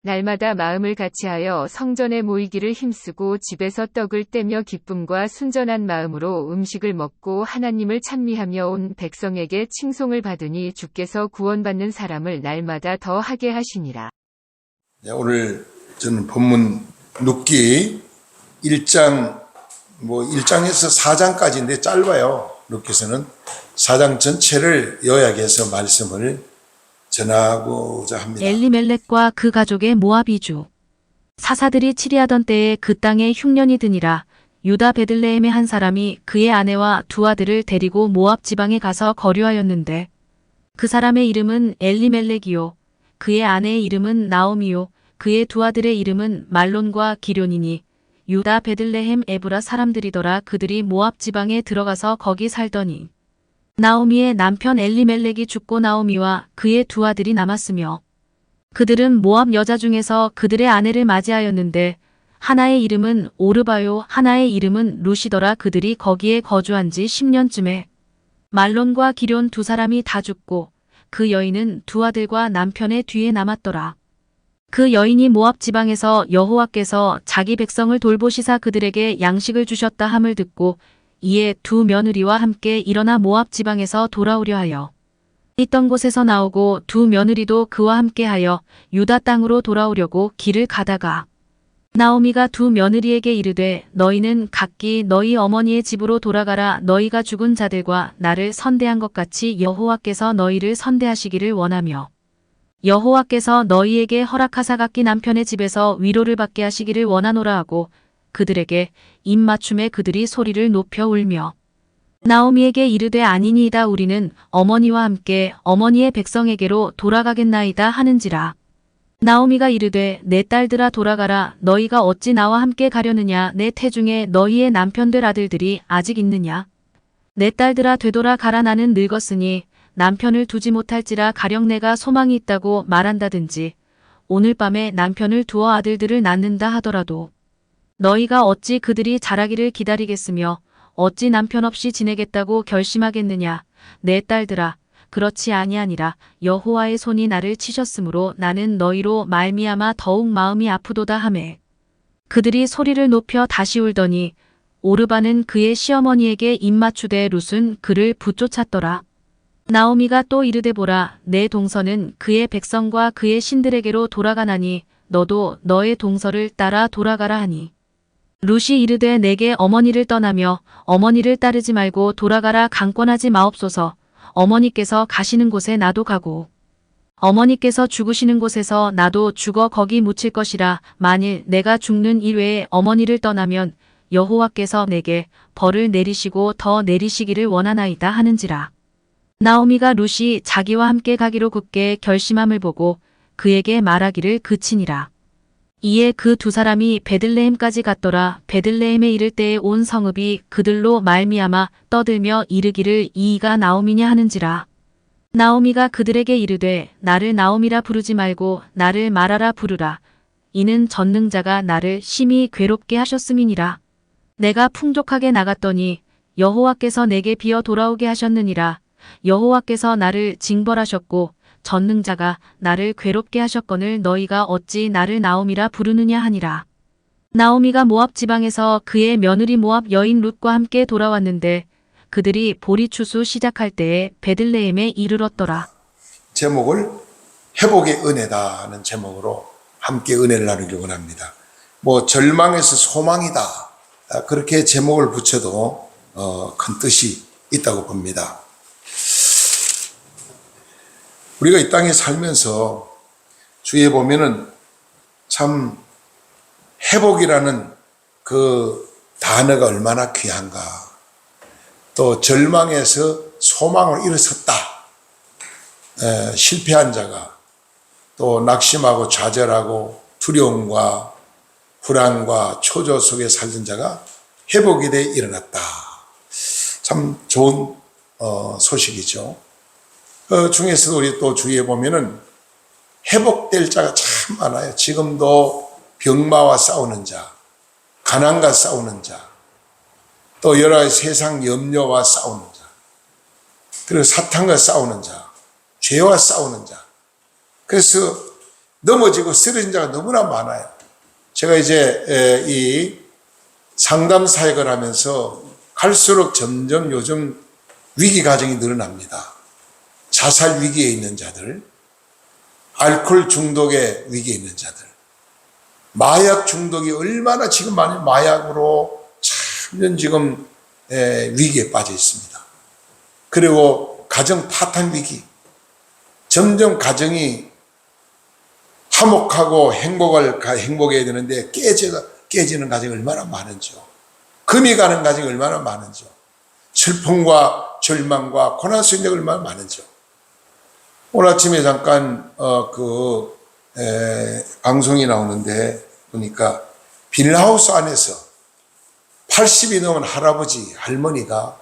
날마다 마음을 같이하여 성전에 모이기를 힘쓰고 집에서 떡을 떼며 기쁨과 순전한 마음으로 음식을 먹고 하나님을 찬미하며 온 백성에게 칭송을 받으니 주께서 구원받는 사람을 날마다 더 하게 하시니라. 네, 오늘 저는 본문 룻기 1장 1장에서 4장까지인데 짧아요. 룻기서는 4장 전체를 요약해서 말씀을 전하고자 합니다. 엘리멜렉과 그 가족의 모압 이주. 사사들이 치리하던 때에 그 땅에 흉년이 드니라. 유다 베들레헴의 한 사람이 그의 아내와 두 아들을 데리고 모압 지방에 가서 거류하였는데 그 사람의 이름은 엘리멜렉이요 그의 아내의 이름은 나오미요 그의 두 아들의 이름은 말론과 기런이니 유다 베들레헴 에브라 사람들이더라. 그들이 모압 지방에 들어가서 거기 살더니 나오미의 남편 엘리멜렉이 죽고 나오미와 그의 두 아들이 남았으며 그들은 모압 여자 중에서 그들의 아내를 맞이하였는데 하나의 이름은 오르바요 하나의 이름은 루시더라. 그들이 거기에 거주한 지 10년쯤에 말론과 기런 두 사람이 다 죽고 그 여인은 두 아들과 남편의 뒤에 남았더라. 그 여인이 모압 지방에서 여호와께서 자기 백성을 돌보시사 그들에게 양식을 주셨다 함을 듣고 이에 두 며느리와 함께 일어나 모압 지방에서 돌아오려 하여 있던 곳에서 나오고 두 며느리도 그와 함께하여 유다 땅으로 돌아오려고 길을 가다가 나오미가 두 며느리에게 이르되 너희는 각기 너희 어머니의 집으로 돌아가라. 너희가 죽은 자들과 나를 선대한 것 같이 여호와께서 너희를 선대하시기를 원하며 여호와께서 너희에게 허락하사 각기 남편의 집에서 위로를 받게 하시기를 원하노라 하고 그들에게 입맞춤에 그들이 소리를 높여 울며 나오미에게 이르되 아니니이다. 우리는 어머니와 함께 어머니의 백성에게로 돌아가겠나이다 하는지라. 나오미가 이르되 내 딸들아 돌아가라. 너희가 어찌 나와 함께 가려느냐. 내 태중에 너희의 남편들 아들들이 아직 있느냐. 내 딸들아 되돌아 가라. 나는 늙었으니 남편을 두지 못할지라. 가령 내가 소망이 있다고 말한다든지 오늘 밤에 남편을 두어 아들들을 낳는다 하더라도 너희가 어찌 그들이 자라기를 기다리겠으며 어찌 남편 없이 지내겠다고 결심하겠느냐. 내 딸들아 그렇지 아니하니라. 여호와의 손이 나를 치셨으므로 나는 너희로 말미암아 더욱 마음이 아프도다 하매 그들이 소리를 높여 다시 울더니 오르바는 그의 시어머니에게 입맞추되 룻은 그를 붙쫓았더라. 나오미가 또 이르되 보라 내 동서는 그의 백성과 그의 신들에게로 돌아가나니 너도 너의 동서를 따라 돌아가라 하니 룻이 이르되 내게 어머니를 떠나며 어머니를 따르지 말고 돌아가라. 강권하지 마옵소서. 어머니께서 가시는 곳에 나도 가고 어머니께서 죽으시는 곳에서 나도 죽어 거기 묻힐 것이라. 만일 내가 죽는 이외에 어머니를 떠나면 여호와께서 내게 벌을 내리시고 더 내리시기를 원하나이다 하는지라. 나오미가 룻이 자기와 함께 가기로 굳게 결심함을 보고 그에게 말하기를 그치니라. 이에 그 두 사람이 베들레헴까지 갔더라. 베들레헴에 이를 때에 온 성읍이 그들로 말미암아 떠들며 이르기를 이이가 나오미냐 하는지라. 나오미가 그들에게 이르되 나를 나오미라 부르지 말고 나를 마라라 부르라. 이는 전능자가 나를 심히 괴롭게 하셨음이니라. 내가 풍족하게 나갔더니 여호와께서 내게 비어 돌아오게 하셨느니라. 여호와께서 나를 징벌하셨고 전능자가 나를 괴롭게 하셨거늘 너희가 어찌 나를 나오미라 부르느냐 하니라. 나오미가 모압 지방에서 그의 며느리 모압 여인 룻과 함께 돌아왔는데 그들이 보리 추수 시작할 때에 베들레헴에 이르렀더라. 제목을 회복의 은혜다는 제목으로 함께 은혜를 나누길 원합니다. 절망에서 소망이다 그렇게 제목을 붙여도 큰 뜻이 있다고 봅니다. 우리가 이 땅에 살면서 주위에 보면은 참 회복이라는 그 단어가 얼마나 귀한가. 또 절망에서 소망을 일어섰다. 실패한 자가 또 낙심하고 좌절하고 두려움과 불안과 초조 속에 살던 자가 회복이 돼 일어났다. 참 좋은 소식이죠. 그 중에서도 우리 또 주위에 보면은 회복될 자가 참 많아요. 지금도 병마와 싸우는 자, 가난과 싸우는 자, 또 여러 가지 세상 염려와 싸우는 자, 그리고 사탄과 싸우는 자, 죄와 싸우는 자. 그래서 넘어지고 쓰러진 자가 너무나 많아요. 제가 이제 이 상담 사역을 하면서 갈수록 점점 요즘 위기 가정이 늘어납니다. 자살 위기에 있는 자들, 알코올 중독의 위기에 있는 자들, 마약 중독이 얼마나 지금 많이 마약으로 참 지금 위기에 빠져 있습니다. 그리고 가정 파탄 위기, 점점 가정이 화목하고 행복해야 되는데 깨지는 가정이 얼마나 많은지요. 금이 가는 가정이 얼마나 많은지요. 슬픔과 절망과 고난 속에 얼마나 많은지요. 오늘 아침에 잠깐 방송이 나오는데 보니까 비닐하우스 안에서 80이 넘은 할아버지 할머니가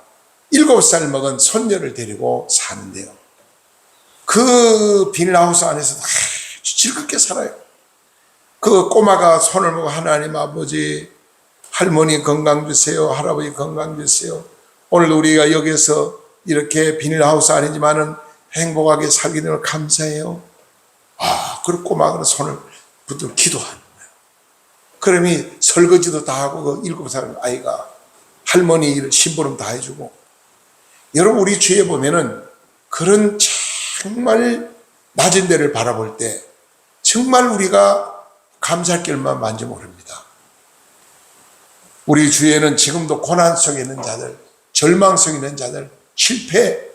7살 먹은 손녀를 데리고 사는데요. 그 비닐하우스 안에서 아주 즐겁게 살아요. 그 꼬마가 손을 모고 하나님 아버지, 할머니 건강 주세요, 할아버지 건강 주세요. 오늘 우리가 여기서 이렇게 비닐하우스 아니지만은 행복하게 살게 되는 감사해요. 그리고 꼬마가 손을 붙들고 기도하는 거예요. 그러니 설거지도 다 하고 그 7살 아이가 할머니 일 심부름 다 해주고. 여러분, 우리 주위에 보면은 그런 정말 낮은 데를 바라볼 때 정말 우리가 감사할 길만 많지 모릅니다. 우리 주위에는 지금도 고난 속에 있는 자들, 절망 속에 있는 자들, 실패,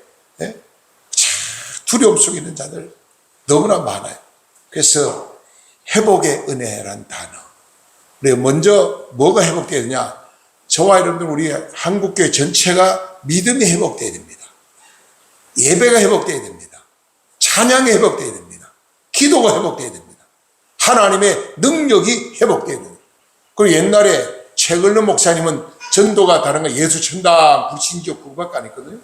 두려움 속에 있는 자들 너무나 많아요. 그래서 회복의 은혜란 단어. 우리가 먼저 뭐가 회복되어야 되냐? 저와 여러분들 우리 한국교회 전체가 믿음이 회복되어야 됩니다. 예배가 회복되어야 됩니다. 찬양이 회복되어야 됩니다. 기도가 회복되어야 됩니다. 하나님의 능력이 회복되어야 됩니다. 그리고 옛날에 최근로 목사님은 전도가 다른 거 예수 천당 불신교 그거밖에 안 했거든요.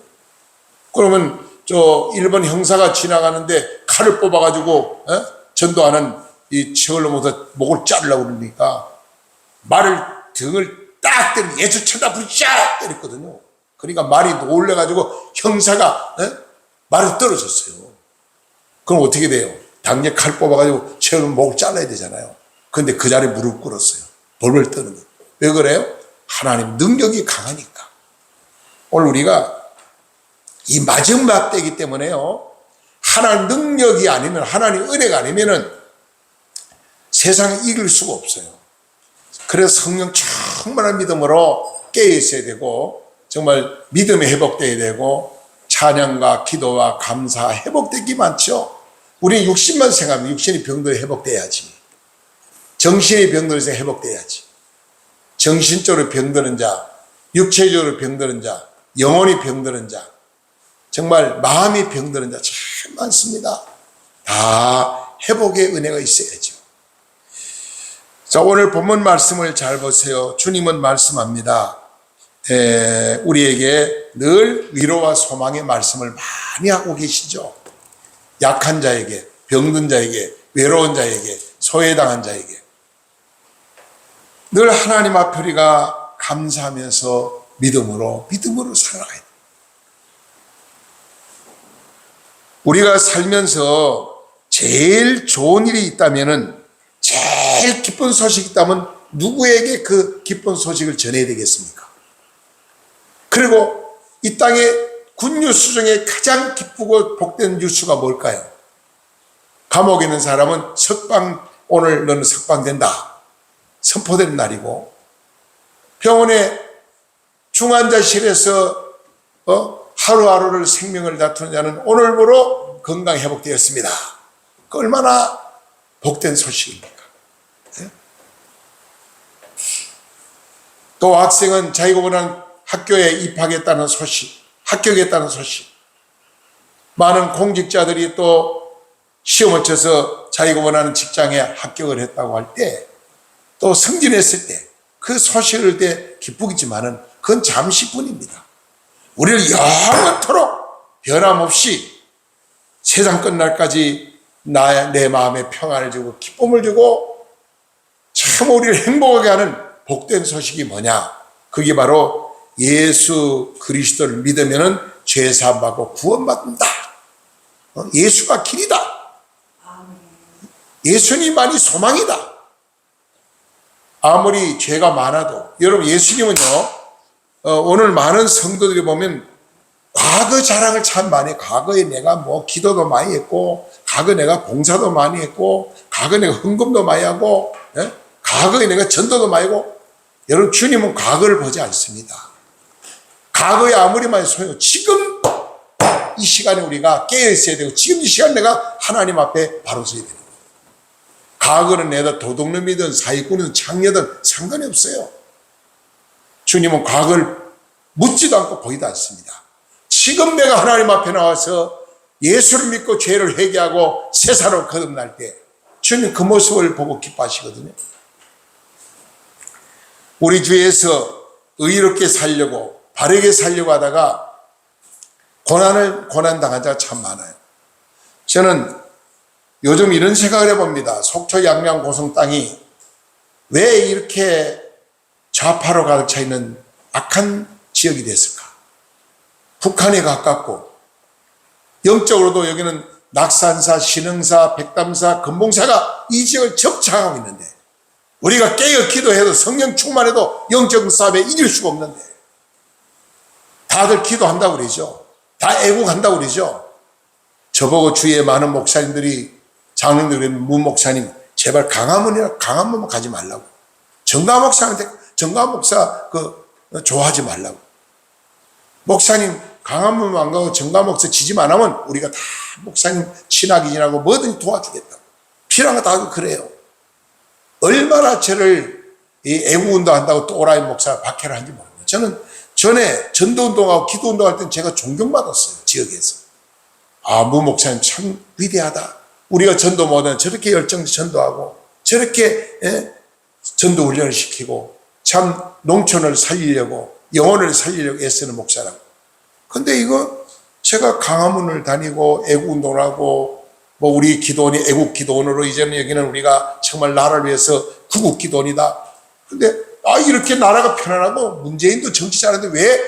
그러면 저 일본 형사가 지나가는데 칼을 뽑아가지고 전도하는 이 최근로 목사 목을 자르려고 그러니까 말을 등을 딱 때리고 예수 천당 불신교 때렸거든요. 그러니까 말이 놀래가지고 형사가 말이 떨어졌어요. 그럼 어떻게 돼요? 당장 칼 뽑아가지고 최근로 목을 잘라야 되잖아요. 그런데 그 자리에 무릎 꿇었어요. 벌벌 떠는 거예요. 왜 그래요? 하나님 능력이 강하니까. 오늘 우리가 이 마지막 때이기 때문에요. 하나님 능력이 아니면, 하나님 은혜가 아니면은 세상에 이길 수가 없어요. 그래서 성령 충만한 믿음으로 깨어 있어야 되고, 정말 믿음이 회복돼야 되고, 찬양과 기도와 감사 회복되기 많죠. 우리 육신만 생각하면 육신이 병들어 회복돼야지. 정신이 병들어서 회복돼야지. 정신적으로 병드는 자, 육체적으로 병드는 자, 영혼이 병드는 자, 정말 마음이 병드는 자 참 많습니다. 다 회복의 은혜가 있어야죠. 자, 오늘 본문 말씀을 잘 보세요. 주님은 말씀합니다. 우리에게 늘 위로와 소망의 말씀을 많이 하고 계시죠. 약한 자에게, 병든 자에게, 외로운 자에게, 소외당한 자에게 늘 하나님 앞에 우리가 감사하면서 믿음으로 살아가야 돼요. 우리가 살면서 제일 좋은 일이 있다면은, 제일 기쁜 소식이 있다면 누구에게 그 기쁜 소식을 전해야 되겠습니까? 그리고 이 땅의 굿뉴스 중에 가장 기쁘고 복된 뉴스가 뭘까요? 감옥에 있는 사람은 오늘 너는 석방된다 선포되는 날이고, 병원의 중환자실에서 하루하루를 생명을 다투는 자는 오늘부로 건강 회복되었습니다. 그 얼마나 복된 소식입니까? 또 학생은 자기가 원하는 학교에 입학했다는 소식, 합격했다는 소식. 많은 공직자들이 또 시험을 쳐서 자기가 원하는 직장에 합격을 했다고 할 때, 또 승진했을 때 그 소식을 때 기쁘겠지만은 그건 잠시뿐입니다. 우리를 영원토록 변함없이 세상 끝날까지 내 마음에 평안을 주고 기쁨을 주고 참 우리를 행복하게 하는 복된 소식이 뭐냐? 그게 바로 예수 그리스도를 믿으면은 죄 사함 받고 구원받는다. 예수가 길이다. 예수님만이 소망이다. 아무리 죄가 많아도. 여러분, 예수님은요, 오늘 많은 성도들이 보면 과거 자랑을 참 많이 해요. 과거에 내가 뭐 기도도 많이 했고, 과거에 내가 봉사도 많이 했고, 과거에 내가 헌금도 많이 하고, 예? 과거에 내가 전도도 많이 하고. 여러분, 주님은 과거를 보지 않습니다. 과거에 아무리 많이 소용, 지금 이 시간에 우리가 깨어 있어야 되고, 지금 이 시간 내가 하나님 앞에 바로 서야 됩니다. 과거는 내가 도둑놈이든 사기꾼이든 창녀든 상관이 없어요. 주님은 과거를 묻지도 않고 보이도 않습니다. 지금 내가 하나님 앞에 나와서 예수를 믿고 죄를 회개하고 새 사람으로 거듭날 때 주님 그 모습을 보고 기뻐하시거든요. 우리 주위에서 의롭게 살려고 바르게 살려고 하다가 고난당한 자가 참 많아요. 저는 요즘 이런 생각을 해봅니다. 속초 양양 고성 땅이 왜 이렇게 좌파로 가득 차 있는 악한 지역이 됐을까? 북한에 가깝고 영적으로도 여기는 낙산사, 신흥사, 백담사, 금봉사가 이 지역을 접창하고 있는데 우리가 깨어 기도해도 성령 충만해도 영적 싸움에 이길 수가 없는데 다들 기도한다고 그러죠. 다 애국한다고 그러죠. 저보고 주위에 많은 목사님들이 장로님들이 문 목사님 제발 강화문만 가지 말라고. 정강 목사 좋아하지 말라고. 목사님 강화문 안 가고 정강 목사 지지 안 하면 우리가 다 목사님 친하게 지나고 뭐든지 도와주겠다고. 필요한 거 다 하고 그래요. 얼마나 저를 애국운동 한다고 또 오라이 목사 박해를 하는지 모릅니다. 저는 전에 전도운동하고 기도운동할 때는 제가 존경받았어요. 지역에서. 아, 문 목사님 참 위대하다. 우리가 전도 못하는 저렇게 열정적으로 전도하고 저렇게 전도 훈련을 시키고 참 농촌을 살리려고 영혼을 살리려고 애쓰는 목사라고. 근데 이거 제가 강화문을 다니고 애국운동을 하고 뭐 우리 기도원이 애국기도원으로 이제는 여기는 우리가 정말 나라를 위해서 구국기도원이다. 근데 이렇게 나라가 편안하고 문재인도 정치 잘하는데 왜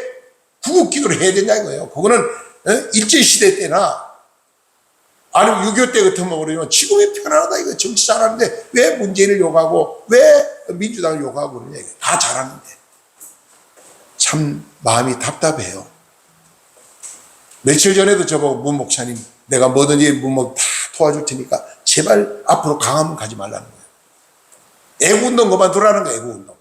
구국기도를 해야 되냐 이거예요. 그거는 일제시대 때나 아니면 6.25 때 같으면 그러면 지금이 편안하다 이거 정치 잘하는데 왜 문재인을 욕하고 왜 민주당을 욕하고 그러냐 이거 다 잘하는데 참 마음이 답답해요. 며칠 전에도 저보고 문 목사님 내가 뭐든지 문목 다 도와줄 테니까 제발 앞으로 강화문 가지 말라는 거예요. 애국운동 그만두라는 거예요. 애국운동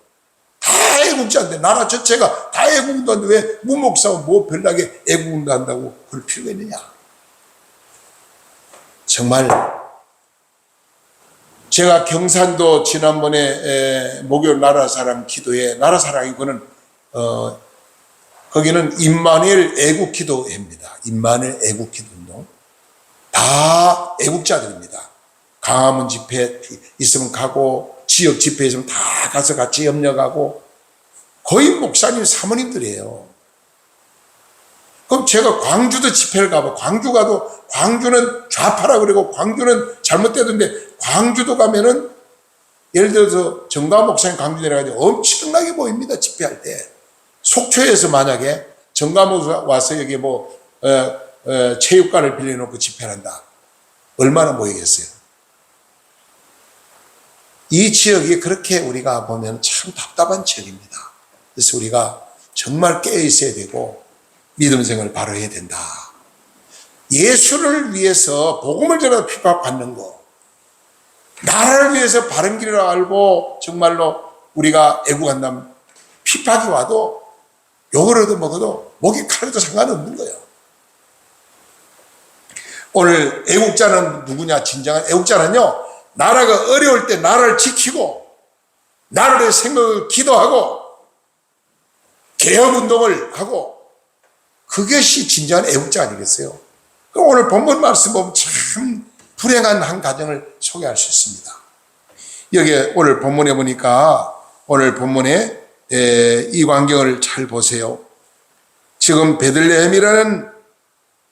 다 애국자인데 나라 전체가 다 애국운동하는데 왜 문 목사가 뭐 별나게 애국운동 한다고 그럴 필요가 있느냐. 정말 제가 경산도 지난번에 목요일 나라사랑 기도회 나라사랑이 그는 거기는 임마누엘 애국기도회입니다. 임마누엘 애국기도운동 다 애국자들입니다. 강화문 집회 있으면 가고 지역 집회 있으면 다 가서 같이 협력하고 거의 목사님 사모님들이에요. 그럼 제가 광주도 집회를 가고 광주 가도 광주는 좌파라 그러고 광주는 잘못되던데 광주도 가면은 예를 들어서 정강 목사님 광주 내려가지고 엄청나게 보입니다. 집회할 때. 속초에서 만약에 정강 목사 와서 여기 뭐 체육관을 빌려놓고 집회를 한다. 얼마나 모이겠어요. 이 지역이 그렇게 우리가 보면 참 답답한 지역입니다. 그래서 우리가 정말 깨어 있어야 되고 믿음 생활을 바로 해야 된다. 예수를 위해서 복음을 전하다 핍박받는 거, 나라를 위해서 바른 길을 알고 정말로 우리가 애국한다면 핍박이 와도 욕을 얻어 먹어도 목이 칼에도 상관없는 거예요. 오늘 애국자는 누구냐? 진정한 애국자는요, 나라가 어려울 때 나라를 지키고 나라의 생각을 기도하고 개혁운동을 하고 그것이 진정한 애국자 아니겠어요? 그럼 오늘 본문 말씀 보면 참 불행한 한 가정을 소개할 수 있습니다. 여기 오늘 본문에 보니까 오늘 본문에 이 광경을 잘 보세요. 지금 베들레헴이라는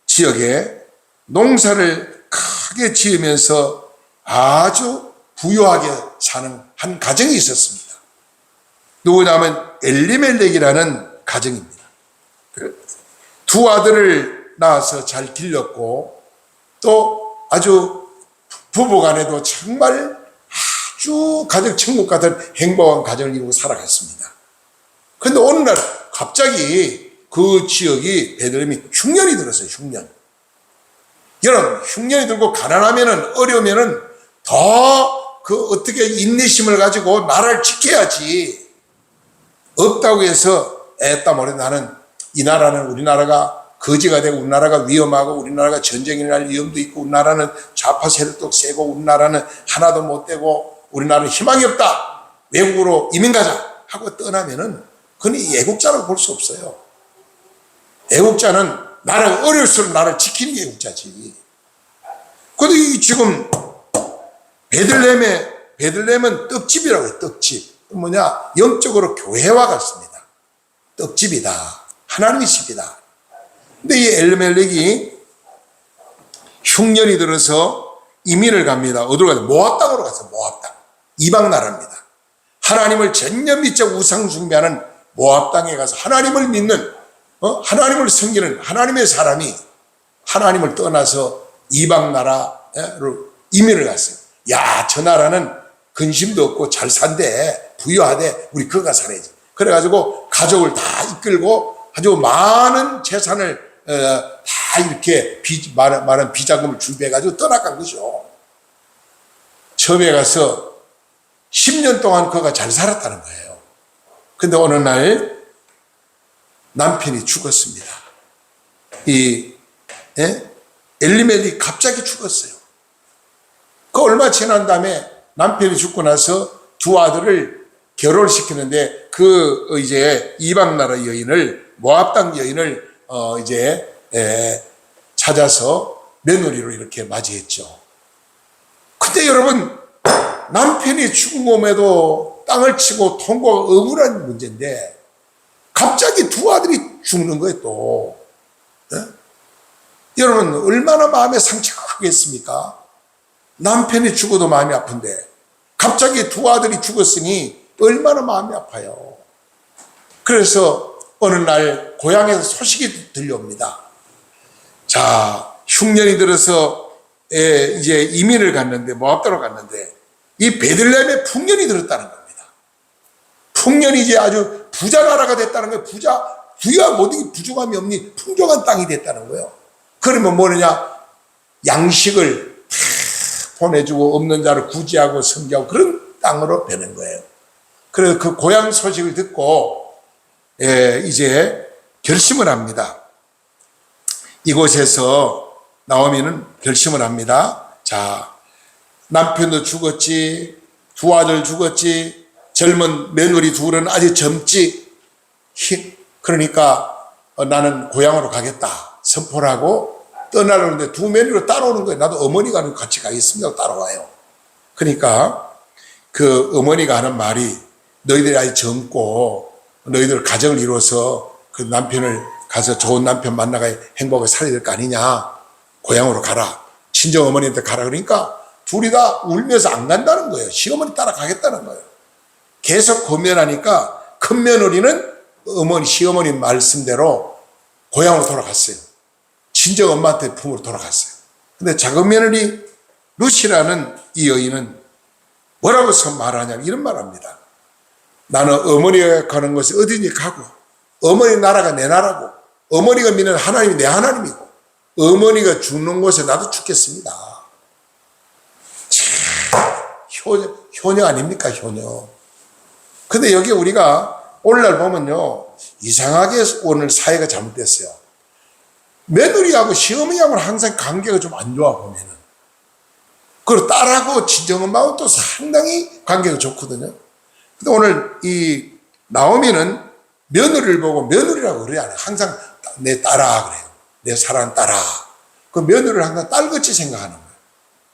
지역에 농사를 크게 지으면서 아주 부유하게 사는 한 가정이 있었습니다. 누구냐면 엘리멜렉이라는 가정입니다. 두 아들을 낳아서 잘 길렀고 또 아주 부부간에도 정말 아주 가정 천국 같은 행복한 가정을 이루고 살아갔습니다. 그런데 어느 날 갑자기 그 지역이 베들레헴이 흉년이 들었어요. 흉년. 여러분, 흉년이 들고 가난하면은, 어려우면은 더 그 어떻게 인내심을 가지고 나라를 지켜야지. 없다고 해서 애따 모레 나는 이 나라는 우리나라가 거지가 되고 우리나라가 위험하고 우리나라가 전쟁이 날 위험도 있고 우리나라는 좌파 세력도 세고 우리나라는 하나도 못 되고 우리나라는 희망이 없다. 외국으로 이민 가자 하고 떠나면은 그건 애국자라고 볼 수 없어요. 애국자는 나라가 어려울수록 나라를 지키는 게 애국자지. 근데 지금 베들레헴은 떡집이라고 해요. 떡집. 뭐냐? 영적으로 교회와 같습니다. 떡집이다. 하나님의 집이다. 근데 이 엘리멜렉이 흉년이 들어서 이민을 갑니다. 어디로 가요? 모압 땅으로 갔어요. 모압 땅. 이방 나라입니다. 하나님을 전혀 믿지 우상 숭배하는 모압 땅에 가서 하나님을 믿는, 하나님을 섬기는 하나님의 사람이 하나님을 떠나서 이방 나라로 이민을 갔어요. 야, 저 나라는 근심도 없고 잘 산대, 부유하대, 우리 거기 가서 살아야지. 그래가지고 가족을 다 이끌고 아주 많은 재산을 다 이렇게 많은 비자금을 준비해가지고 떠나간 거죠. 처음에 가서 10년 동안 그가 잘 살았다는 거예요. 근데 어느 날 남편이 죽었습니다. 엘리멜렉이 갑자기 죽었어요. 그 얼마 지난 다음에 남편이 죽고 나서 두 아들을 결혼시키는데 이제 이방 나라 여인을 모압 땅 여인을 찾아서 며느리로 이렇게 맞이했죠. 근데 여러분, 남편이 죽은 몸에도 땅을 치고 통과가 억울한 문제인데 갑자기 두 아들이 죽는 거예요. 또 여러분, 얼마나 마음의 상처가 크겠습니까? 남편이 죽어도 마음이 아픈데 갑자기 두 아들이 죽었으니 얼마나 마음이 아파요. 그래서 어느 날 고향에서 소식이 들려옵니다. 자, 흉년이 들어서 이제 이민을 갔는데, 모압도로 갔는데 이 베들레헴에 풍년이 들었다는 겁니다. 풍년이 이제 아주 부자 나라가 됐다는 거예요. 부유가 뭐든지 부족함이 없니 풍족한 땅이 됐다는 거예요. 그러면 뭐냐? 양식을 보내주고 없는 자를 구제하고 섬기하고 그런 땅으로 변한 거예요. 그래서 그 고향 소식을 듣고 이제 결심을 합니다. 이곳에서 나오미는 결심을 합니다. 자, 남편도 죽었지, 두 아들 죽었지, 젊은 며느리 둘은 아직 젊지. 그러니까 나는 고향으로 가겠다 선포를 하고 떠나려는데 두 며느리로 따라오는 거예요. 나도 어머니가 같이 가겠습니다. 따라와요. 그러니까 그 어머니가 하는 말이 너희들이 아직 젊고 너희들 가정을 이루어서 그 남편을 가서 좋은 남편 만나가 행복하게 살아야 될 거 아니냐. 고향으로 가라. 친정 어머니한테 가라. 그러니까 둘이 다 울면서 안 간다는 거예요. 시어머니 따라가겠다는 거예요. 계속 고면하니까 큰 며느리는 시어머니 말씀대로 고향으로 돌아갔어요. 친정 엄마한테 품으로 돌아갔어요. 근데 작은 며느리 루시라는 이 여인은 뭐라고 말하냐면 이런 말 합니다. 나는 어머니가 가는 곳에 어디든지 가고 어머니 나라가 내 나라고 어머니가 믿는 하나님이 내 하나님이고 어머니가 죽는 곳에 나도 죽겠습니다. 참, 효녀 아닙니까? 효녀. 근데 여기 우리가 오늘날 보면요, 이상하게 오늘 사회가 잘못됐어요. 며느리하고 시어머니하고는 항상 관계가 좀 안 좋아 보면은. 그리고 딸하고 친정엄마하고 또 상당히 관계가 좋거든요. 근데 오늘 이 나오미는 며느리를 보고 며느리라고 그래야 안 해요. 항상 내 딸아 그래요. 내 사랑하는 딸아. 그 며느리를 항상 딸같이 생각하는 거예요.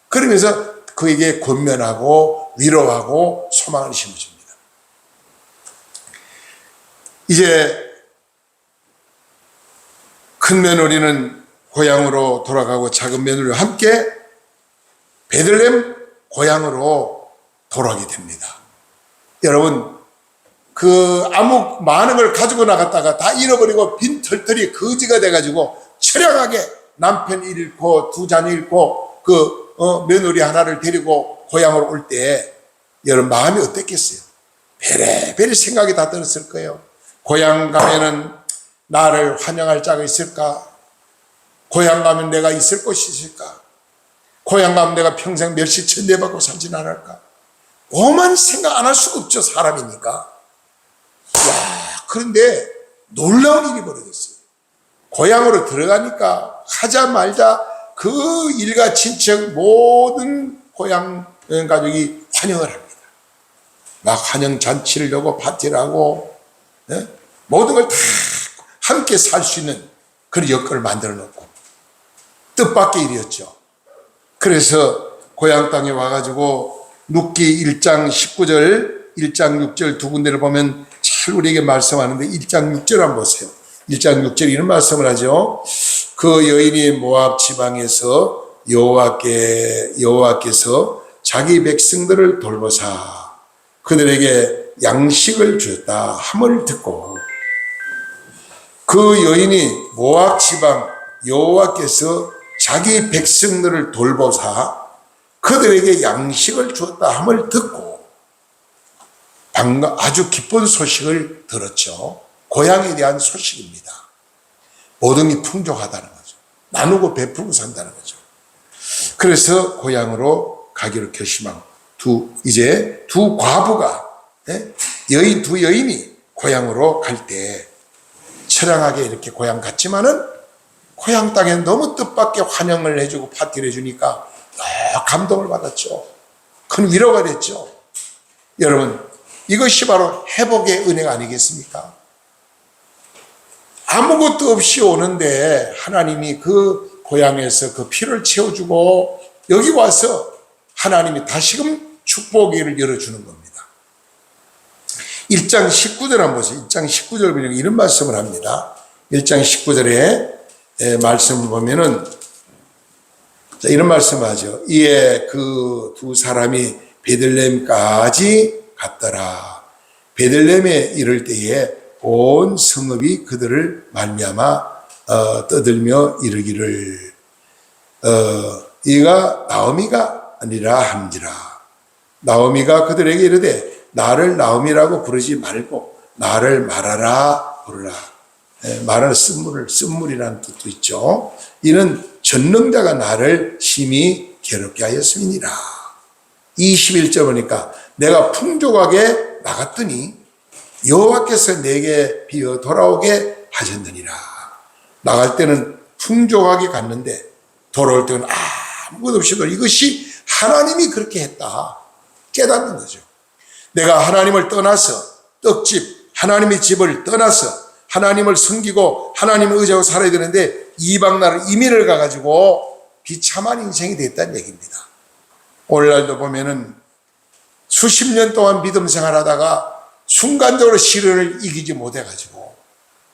그러면서 그에게 권면하고 위로하고 소망을 심어줍니다. 이제 큰 며느리는 고향으로 돌아가고 작은 며느리와 함께 베들레헴 고향으로 돌아가게 됩니다. 여러분, 그 아무 많은 걸 가지고 나갔다가 다 잃어버리고 빈털털이 거지가 돼가지고 처량하게 남편 잃고 두 자녀 잃고 그 며느리 하나를 데리고 고향으로 올 때 여러분 마음이 어땠겠어요? 베레베레 생각이 다 들었을 거예요. 고향 가면은 나를 환영할 자가 있을까? 고향 가면 내가 있을 곳이 있을까? 고향 가면 내가 평생 멸시 천대받고 살진 않을까? 오만 생각 안 할 수가 없죠, 사람이니까. 야, 그런데 놀라운 일이 벌어졌어요. 고향으로 들어가니까 하자 말자 그 일가 친척 모든 고향 가족이 환영을 합니다. 막 환영 잔치를 하고 파티를 하고 모든 걸 다 함께 살 수 있는 그런 여건을 만들어 놓고 뜻밖의 일이었죠. 그래서 고향 땅에 와가지고 룻기 1장 19절 1장 6절 두 군데를 보면 잘 우리에게 말씀하는데 1장 6절 한번 보세요. 1장 6절 이런 말씀을 하죠. 그 여인이 모압 지방에서 여호와께서 자기 백성들을 돌보사 그들에게 양식을 주었다 함을 듣고 그 여인이 모압 지방 여호와께서 자기 백성들을 돌보사 그들에게 양식을 주었다 함을 듣고 아주 기쁜 소식을 들었죠. 고향에 대한 소식입니다. 모든 게 풍족하다는 거죠. 나누고 베풀고 산다는 거죠. 그래서 고향으로 가기로 결심하고 이제 두 과부가 두 여인이 고향으로 갈 때 처량하게 이렇게 고향 갔지만은 고향 땅에 너무 뜻밖의 환영을 해주고 파티를 해주니까 감동을 받았죠. 큰 위로가 됐죠. 여러분, 이것이 바로 회복의 은혜가 아니겠습니까? 아무것도 없이 오는데 하나님이 그 고향에서 그 피를 채워주고 여기 와서 하나님이 다시금 축복을 열어주는 겁니다. 1장 19절 한번 보세요. 1장 19절 보면 이런 말씀을 합니다. 1장 19절에 말씀을 보면은 이런 말씀을 하죠. 이에 그 두 사람이 베들레헴까지 갔더라. 베들레헴에 이를 때에 온 성읍이 그들을 말미암아 떠들며 이르기를 이가 나오미가 아니라 한지라. 나오미가 그들에게 이르되 나를 나오미라고 부르지 말고 나를 마라라 부르라. 마라는 쓴물이라는 뜻도 있죠. 이는 전능자가 나를 심히 괴롭게 하였음이니라. 21절 보니까 내가 풍족하게 나갔더니 여호와께서 내게 비어 돌아오게 하셨느니라. 나갈 때는 풍족하게 갔는데 돌아올 때는 아무것도 없이 이것이 하나님이 그렇게 했다 깨닫는 거죠. 내가 하나님을 떠나서 떡집 하나님의 집을 떠나서 하나님을 섬기고 하나님을 의지하고 살아야 되는데 이방 나라 이민을 가가지고 비참한 인생이 됐다는 얘기입니다. 오늘날도 보면은 수십 년 동안 믿음 생활하다가 순간적으로 시련을 이기지 못해가지고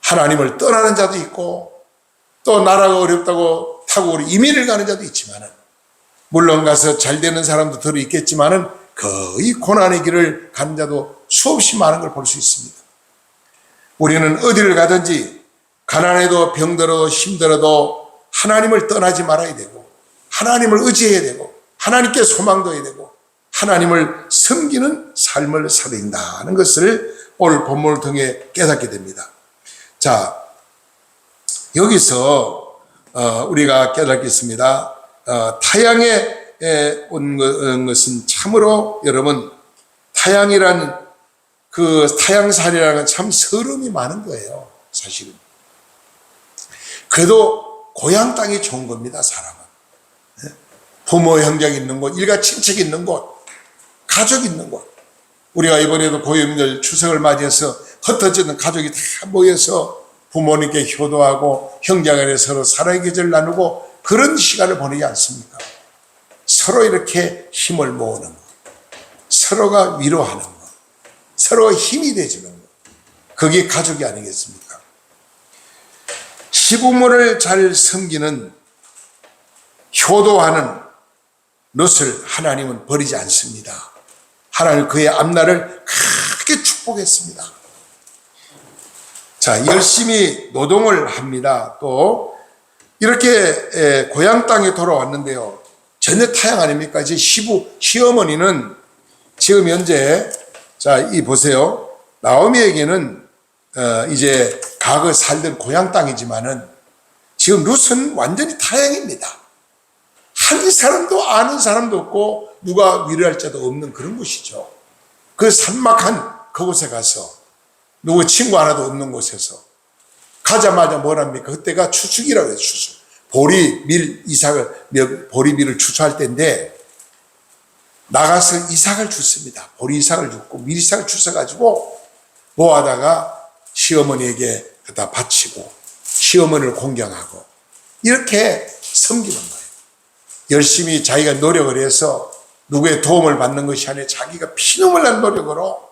하나님을 떠나는 자도 있고 또 나라가 어렵다고 타국으로 이민을 가는 자도 있지만은 물론 가서 잘 되는 사람도 들어 있겠지만은 거의 고난의 길을 가는 자도 수없이 많은 걸 볼 수 있습니다. 우리는 어디를 가든지 가난해도 병들어도 힘들어도 하나님을 떠나지 말아야 되고 하나님을 의지해야 되고 하나님께 소망둬야 되고 하나님을 섬기는 삶을 살아야 된다는 것을 오늘 본문을 통해 깨닫게 됩니다. 자, 여기서 우리가 깨닫겠습니다. 타향에 온 것은 참으로 여러분 타향이란 그 타향살이라는 참 서름이 많은 거예요. 사실은. 그래도 고향 땅이 좋은 겁니다. 사람은. 부모 형제가 있는 곳, 일가 친척이 있는 곳, 가족이 있는 곳. 우리가 이번에도 고유명절 추석을 맞이해서 흩어지는 가족이 다 모여서 부모님께 효도하고 형제간에 서로 사랑의 계절 나누고 그런 시간을 보내지 않습니까? 서로 이렇게 힘을 모으는 것, 서로가 위로하는 것, 서로가 힘이 되주는 것, 그게 가족이 아니겠습니까? 시부모를 잘 섬기는 효도하는 롯을 하나님은 버리지 않습니다. 하나님 그의 앞날을 크게 축복했습니다. 자, 열심히 노동을 합니다. 또 이렇게 고향 땅에 돌아왔는데요. 전혀 타향 아닙니까? 이제 시어머니는 지금 현재, 자, 이 보세요. 나오미에게는, 이제 과거 살던 고향 땅이지만은 지금 룻은 완전히 타향입니다. 한 사람도 아는 사람도 없고 누가 위로할 자도 없는 그런 곳이죠. 그 산막한 그곳에 가서 누구 친구 하나도 없는 곳에서 가자마자 뭐랍니까? 그때가 추수기라고 해요. 추수. 보리밀을 추수할 때인데 나가서 이삭을 줍습니다. 보리 이삭을 줍고 밀 이삭을 주워가지고 모아다가 시어머니에게 갖다 바치고 시어머니를 공경하고 이렇게 섬기는 거예요. 열심히 자기가 노력을 해서 누구의 도움을 받는 것이 아니라 자기가 피눈물 난 노력으로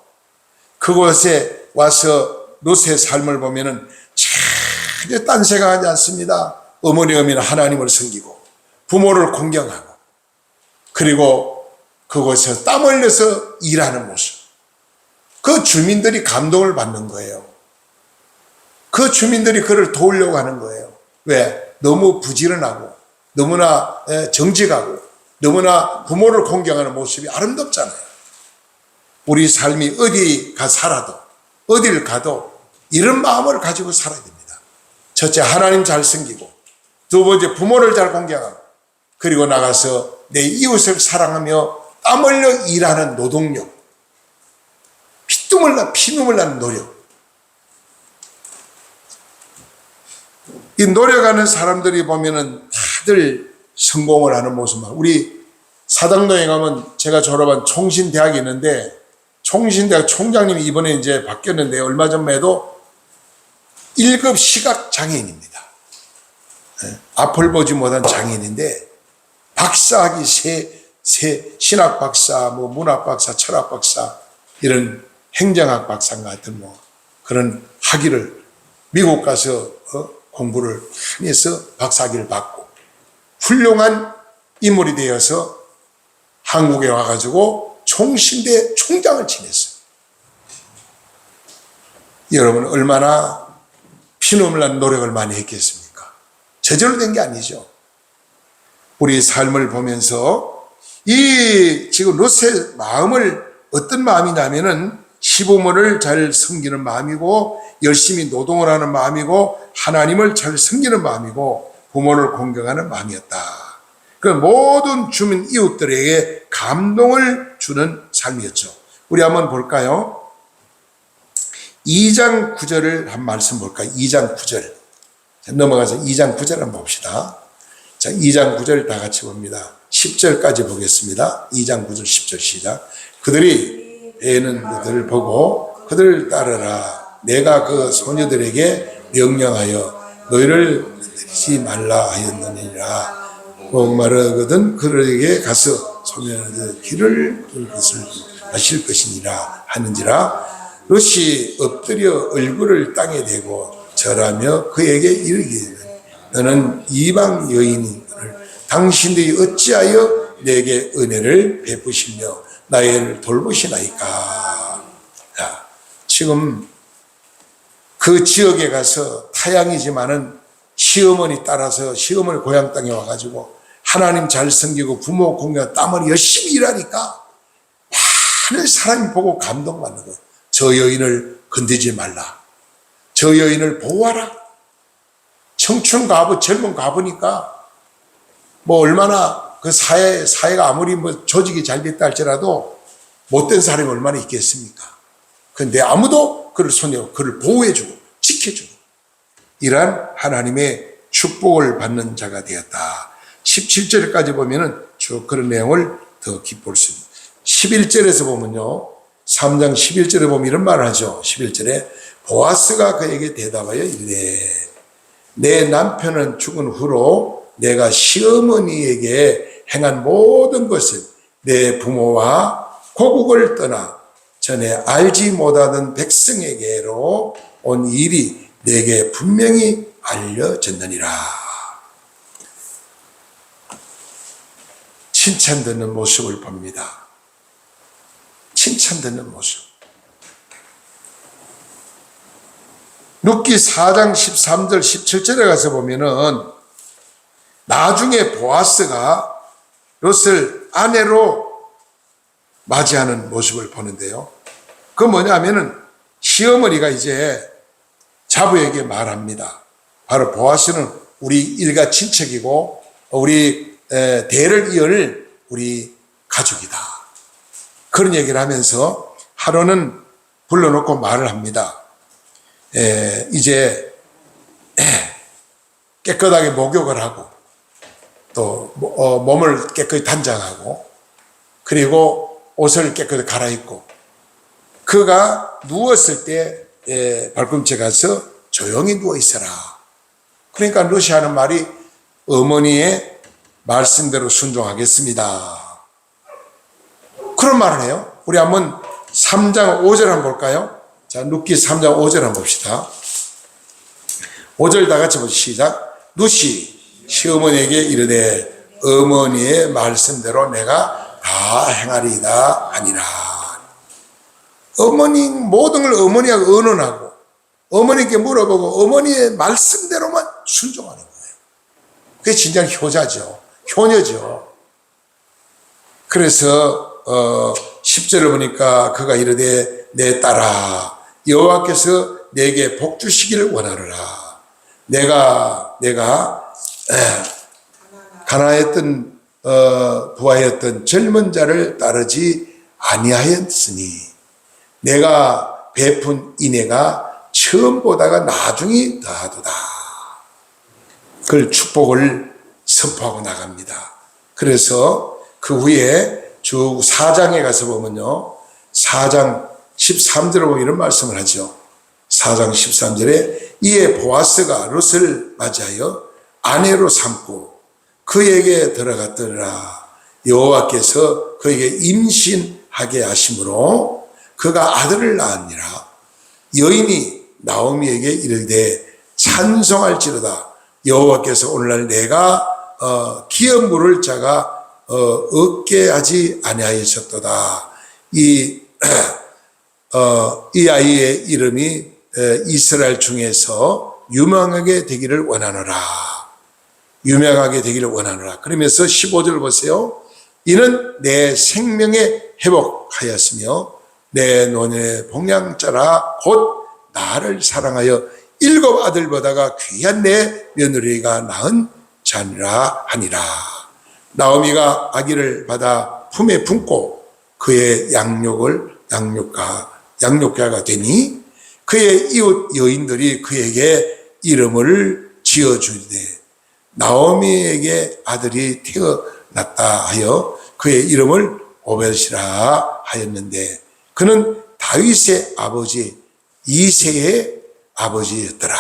그곳에 와서 롯의 삶을 보면은 전혀 딴 생각하지 않습니다. 어머니는 하나님을 섬기고 부모를 공경하고 그리고 그곳에서 땀 흘려서 일하는 모습. 그 주민들이 감동을 받는 거예요. 그 주민들이 그를 도우려고 하는 거예요. 왜? 너무 부지런하고 너무나 정직하고 너무나 부모를 공경하는 모습이 아름답잖아요. 우리 삶이 어디 살아도 어디를 가도 이런 마음을 가지고 살아야 됩니다. 첫째, 하나님 잘 섬기고 두 번째, 부모를 잘 공경하고 그리고 나가서 내 이웃을 사랑하며 땀 흘려 일하는 노동력, 피눈물 나는 노력. 이 노력하는 사람들이 보면은 다들 성공을 하는 모습만. 우리 사당동에 가면 제가 졸업한 총신대학이 있는데 총신대학 총장님이 이번에 이제 바뀌었는데 얼마 전만 해도 1급 시각 장애인입니다. 앞을 보지 못한 장애인인데 박사학위 신학 박사, 뭐 문학 박사, 철학 박사, 이런 행정학 박사 같은 뭐 그런 학위를 미국 가서 공부를 많이 해서 박사학위를 받고 훌륭한 인물이 되어서 한국에 와가지고 총신대 총장을 지냈어요. 여러분 얼마나 피눈물 난 노력을 많이 했겠습니까? 저절로 된 게 아니죠. 우리 삶을 보면서 이 지금 롯의 마음을 어떤 마음이냐면은 시부모를 잘 섬기는 마음이고 열심히 노동을 하는 마음이고 하나님을 잘 섬기는 마음이고 부모를 공경하는 마음이었다. 그 모든 주민 이웃들에게 감동을 주는 삶이었죠. 우리 한번 볼까요? 2장 9절을 한 말씀 볼까요? 2장 9절. 넘어가서 2장 9절 한번 봅시다. 자, 2장 9절 다 같이 봅니다. 10절까지 보겠습니다. 2장 9절 10절 시작. 그들이 애는 그들을 보고 그들을 따르라. 내가 그 소녀들에게 명령하여 너희를 건드리지 말라 하였느니라. 꼭 말하거든 그들에게 가서 소녀들 길을 들 것을 하실 것이니라 하는지라. 롯이 엎드려 얼굴을 땅에 대고 절하며 그에게 이르기를 너는 이방 여인이 당신들이 어찌하여 내게 은혜를 베푸시며 나를 돌보시나이까. 자, 지금 그 지역에 가서 타향이지만은 시어머니 따라서 시어머니 고향 땅에 와가지고 하나님 잘 섬기고 부모 공경 땀을 열심히 일하니까 많은 사람이 보고 감동받는 거예요. 저 여인을 건드리지 말라. 저 여인을 보호하라. 청춘 과부, 젊은 과부니까 뭐 얼마나 그 사회가 아무리 뭐 조직이 잘 됐다 할지라도 못된 사람이 얼마나 있겠습니까? 근데 아무도 그를 그를 보호해주고 지켜주고 이러한 하나님의 축복을 받는 자가 되었다. 17절까지 보면은 쭉 그런 내용을 더 깊이 볼 수 있습니다. 11절에서 보면요. 3장 11절에 보면 이런 말을 하죠. 11절에 보아스가 그에게 대답하여 이르되 내 남편은 죽은 후로 내가 시어머니에게 행한 모든 것을 내 부모와 고국을 떠나 전에 알지 못하던 백성에게로 온 일이 내게 분명히 알려졌느니라. 칭찬 듣는 모습을 봅니다. 칭찬 듣는 모습. 룻기 4장 13절 17절에 가서 보면은 나중에 보아스가 롯을 아내로 맞이하는 모습을 보는데요. 그 뭐냐면은 시어머니가 이제 자부에게 말합니다. 바로 보아스는 우리 일가 친척이고 우리 대를 이을 우리 가족이다. 그런 얘기를 하면서 하루는 불러놓고 말을 합니다. 이제 깨끗하게 목욕을 하고 또 몸을 깨끗이 단장하고 그리고 옷을 깨끗이 갈아입고 그가 누웠을 때 발꿈치에 가서 조용히 누워 있어라. 그러니까 롯이 하는 말이 어머니의 말씀대로 순종하겠습니다. 그런 말을 해요. 우리 한번 3장 5절 한번 볼까요? 자, 룻기 3장 5절 한번 봅시다. 5절 다 같이 보시죠. 시작. 룻이 시어머니에게 이르되 어머니의 말씀대로 내가 다 행하리이다 하니라. 어머니 모든 걸 어머니가 의논하고 어머니께 물어보고 어머니의 말씀대로만 순종하는 거예요. 그게 진짜 효자죠. 효녀죠. 그래서 10절을 보니까 그가 이르되 내 딸아 여호와께서 내게 복 주시기를 원하노라. 내가 가난했던 부하였던 젊은 자를 따르지 아니하였으니 내가 베푼 인애가 처음보다가 나중이 더하도다. 그걸 축복을 선포하고 나갑니다. 그래서 그 후에 쭉 4장에 가서 보면요. 4장 13절에 보면 이런 말씀을 하죠. 4장 13절에 이에 보아스가 롯을 맞이하여 아내로 삼고 그에게 들어갔더라. 여호와께서 그에게 임신하게 하심으로 그가 아들을 낳았니라. 여인이 나오미에게 이르되 찬송할지로다. 여호와께서 오늘날 내가 기업 물을 자가 얻게 하지 아니하였었도다. 이 아이의 이름이 이스라엘 중에서 유명하게 되기를 원하노라. 유명하게 되기를 원하노라. 그러면서 15절 보세요. 이는 내 생명에 회복하였으며 내 노년의 복량자라 곧 나를 사랑하여 7 아들보다가 귀한 내 며느리가 낳은 자니라 하니라. 나오미가 아기를 받아 품에 품고 그의 양육자가 되니 그의 이웃 여인들이 그에게 이름을 지어주되 나오미에게 아들이 태어났다 하여 그의 이름을 오벳이라 하였는데 그는 다윗의 아버지 이새의 아버지였더라.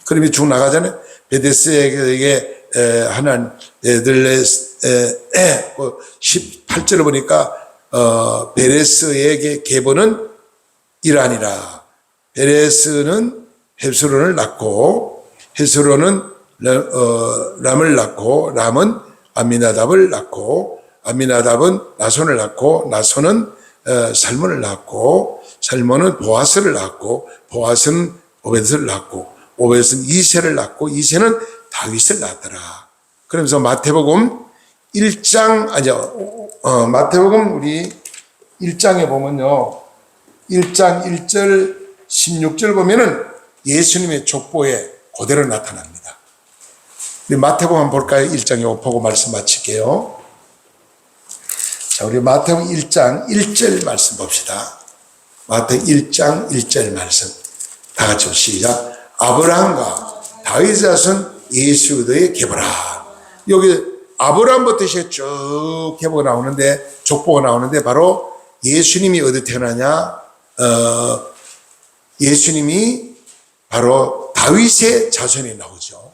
그러면 쭉 나가잖아요. 베데스에게 하는 애들 18절을 보니까 베레스에게 계보는 이란이라. 베레스는 헵스론을 낳고 헵스론은 람을 낳고 람은 암미나답을 낳고 암미나답은 나손을 낳고 나손은 살몬을 낳고 살몬은 보아스를 낳고 보아스는 오벳을 낳고 오벳은 이새를 낳고 이새는 다윗을 낳았더라. 그러면서 마태복음 1장 마태복음 우리 1장에 보면요. 1장 1절 16절 보면은 예수님의 족보에 그대로 나타납니다. 우리 마태복음 한번 볼까요? 1장에 보고 말씀 마칠게요. 자, 우리 마태복음 1장 1절 말씀 봅시다. 마태복음 1장 1절 말씀. 다 같이 시작. 아브라함과 다윗의 자손 예수 그리스도의 계보라. 여기 아브라함부터 쭉 계보가 나오는데 족보가 나오는데 바로 예수님이 어디 태어나냐? 예수님이 바로 다윗의 자손이 나오죠.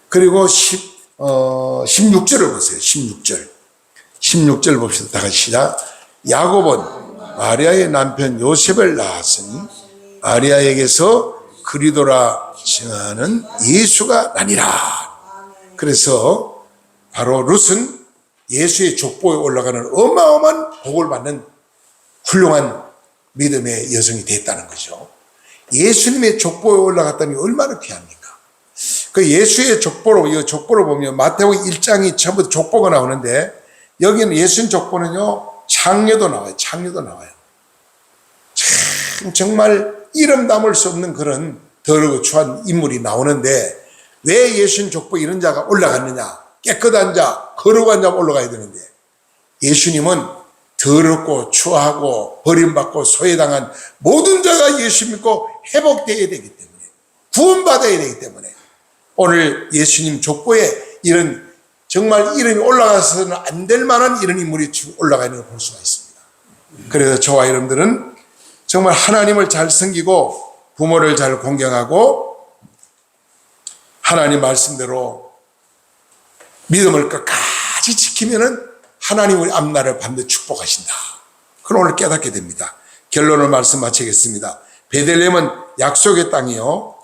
그리고 16절을 보세요. 16절 봅시다. 다 같이 시작. 야곱은 마리아의 남편 요셉을 낳았으니 마리아에게서 그리스도라 칭하는 예수가 나니라. 그래서 바로 룻은 예수의 족보에 올라가는 어마어마한 복을 받는 훌륭한 믿음의 여성이 됐다는 거죠. 예수님의 족보에 올라갔다니 얼마나 귀합니까? 그 예수의 족보로, 이 족보로 보면 마태복음 1장이 전부 족보가 나오는데 여기는 예수님 족보는요, 창녀도 나와요. 창녀도 나와요. 참 정말 이름 담을 수 없는 그런 더러고 추한 인물이 나오는데 왜 예수님 족보에 이런 자가 올라갔느냐? 깨끗한 자, 거룩한 자가 올라가야 되는데 예수님은 더럽고 추하고 버림받고 소외당한 모든 자가 예수 믿고 회복되어야 되기 때문에, 구원받아야 되기 때문에 오늘 예수님 족보에 이런 정말 이름이 올라가서는 안 될 만한 이런 인물이 올라가 있는 걸 볼 수가 있습니다. 그래서 저와 여러분들은 정말 하나님을 잘 섬기고 부모를 잘 공경하고 하나님 말씀대로 믿음을 끝까지 지키면은 하나님 우리 앞날을 반드시 축복하신다. 그걸 오늘 깨닫게 됩니다. 결론을 말씀 마치겠습니다. 베들레헴은 약속의 땅이요,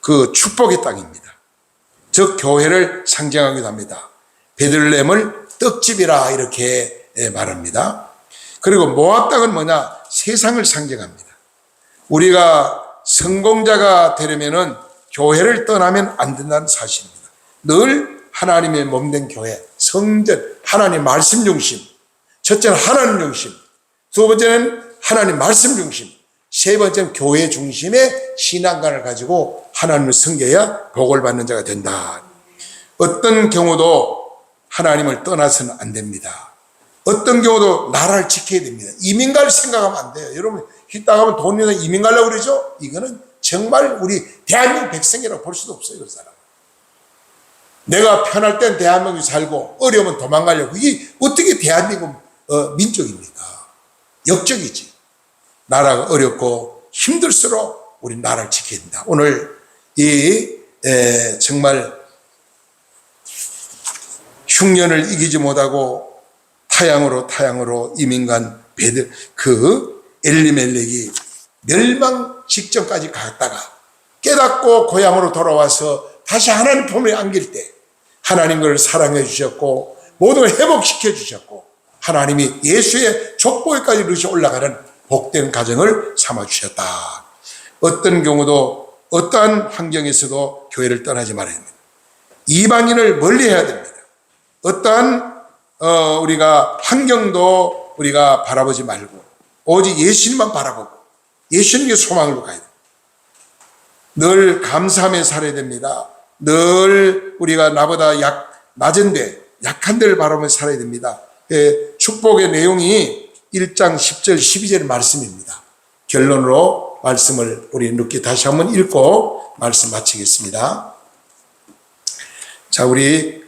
그 축복의 땅입니다. 즉 교회를 상징하기도 합니다. 베들레헴을 떡집이라 이렇게 말합니다. 그리고 모압 땅은 뭐냐? 세상을 상징합니다. 우리가 성공자가 되려면은 교회를 떠나면 안 된다는 사실입니다. 늘 하나님의 몸된 교회, 성전, 하나님 말씀 중심. 첫째는 하나님 중심, 두 번째는 하나님 말씀 중심, 세 번째는 교회 중심의 신앙관을 가지고 하나님을 섬겨야 복을 받는 자가 된다. 어떤 경우도 하나님을 떠나서는 안 됩니다. 어떤 경우도 나라를 지켜야 됩니다. 이민 갈 생각하면 안 돼요. 여러분 히딱 하면 돈 내서 이민 가려고 그러죠? 이거는 정말 우리 대한민국 백성이라고 볼 수도 없어요. 그 사람. 내가 편할 땐 대한민국에 살고 어려우면 도망가려고. 이게 어떻게 대한민국 민족입니까? 역적이지. 나라가 어렵고 힘들수록 우리 나라를 지켜야 된다. 오늘 정말 흉년을 이기지 못하고 타향으로 이민간 그 엘리멜렉이 멸망 직전까지 갔다가 깨닫고 고향으로 돌아와서 다시 하나님 품에 안길 때 하나님 그를 사랑해 주셨고 모든 걸 회복시켜 주셨고 하나님이 예수의 족보에까지 이르시 올라가는 복된 가정을 삼아 주셨다. 어떤 경우도 어떠한 환경에서도 교회를 떠나지 말아야 됩니다. 이방인을 멀리해야 됩니다. 어떠한 우리가 환경도 우리가 바라보지 말고 오직 예수님만 바라보고 예수님의 소망으로 가야 됩니다. 늘 감사하며 살아야 됩니다. 늘 우리가 나보다 낮은데 약한 데를 바라보며 살아야 됩니다. 축복의 내용이 1장 10절 12절 말씀입니다. 결론으로 말씀을 우리 늦게 다시 한번 읽고 말씀 마치겠습니다. 자, 우리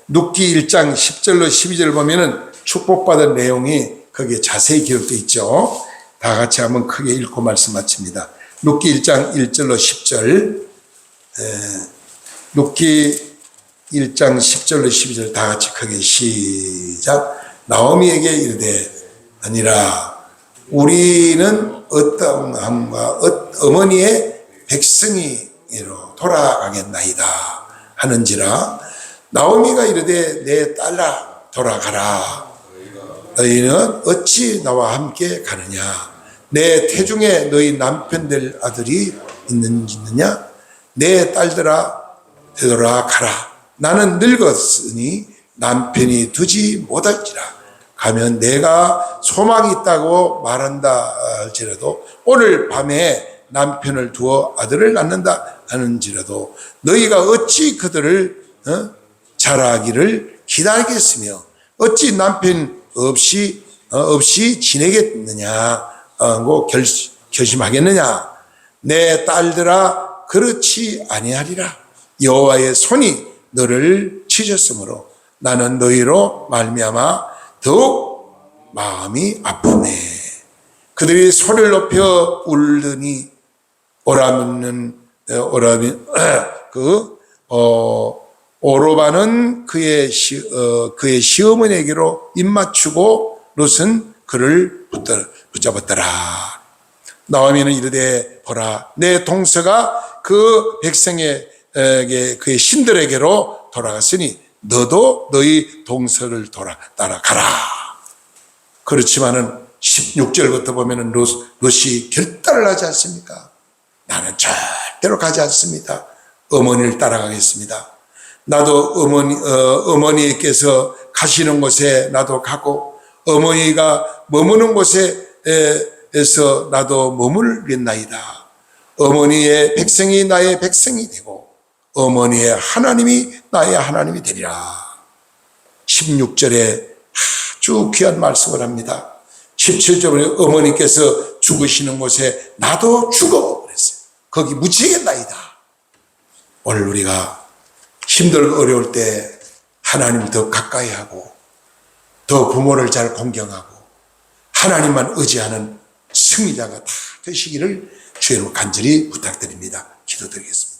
눕기 1장 10절로 12절 보면은 축복받은 내용이 거기에 자세히 기록되어 있죠. 다 같이 한번 크게 읽고 말씀 마칩니다. 눕기 1장 1절로 10절, 눕기 1장 10절로 12절 다 같이 크게 시작. 나오미에게 이르되 아니라 우리는 어떠함과 어머니의 백성이로 돌아가겠나이다 하는지라. 나오미가 이르되 내 딸아 돌아가라. 너희는 어찌 나와 함께 가느냐? 내 태중에 너희 남편들 아들이 있느냐? 내 딸들아 되돌아가라. 나는 늙었으니 남편이 두지 못할지라. 가면 내가 소망이 있다고 말한다 할지라도 오늘 밤에 남편을 두어 아들을 낳는다 하는지라도 너희가 어찌 그들을 자라기를 기다리겠으며 어찌 남편 없이 지내겠느냐고 결심하겠느냐. 내 딸들아 그렇지 아니하리라. 여호와의 손이 너를 치셨으므로 나는 너희로 말미암아 더욱 마음이 아프네. 그들이 소리를 높여 울더니 오로바는 그의 시어머니에게로 입맞추고 롯은 그를 붙잡았더라. 나오미는 이르되 보라 내 동서가 그 백성에게 그의 신들에게로 돌아갔으니 너도 너희 동서를 따라가라. 그렇지만은 16절부터 보면은 롯이 결단을 하지 않습니까? 나는 절대로 가지 않습니다. 어머니를 따라가겠습니다. 나도 어머니께서 가시는 곳에 나도 가고 어머니가 머무는 곳에서 나도 머물겠나이다. 어머니의 백성이 나의 백성이 되고 어머니의 하나님이 나의 하나님이 되리라. 16절에 아주 귀한 말씀을 합니다. 17절에 어머니께서 죽으시는 곳에 나도 죽어 그랬어요. 거기 묻히겠나이다. 오늘 우리가 힘들고 어려울 때 하나님을 더 가까이 하고 더 부모를 잘 공경하고 하나님만 의지하는 승리자가 다 되시기를 주님으로 간절히 부탁드립니다. 기도드리겠습니다.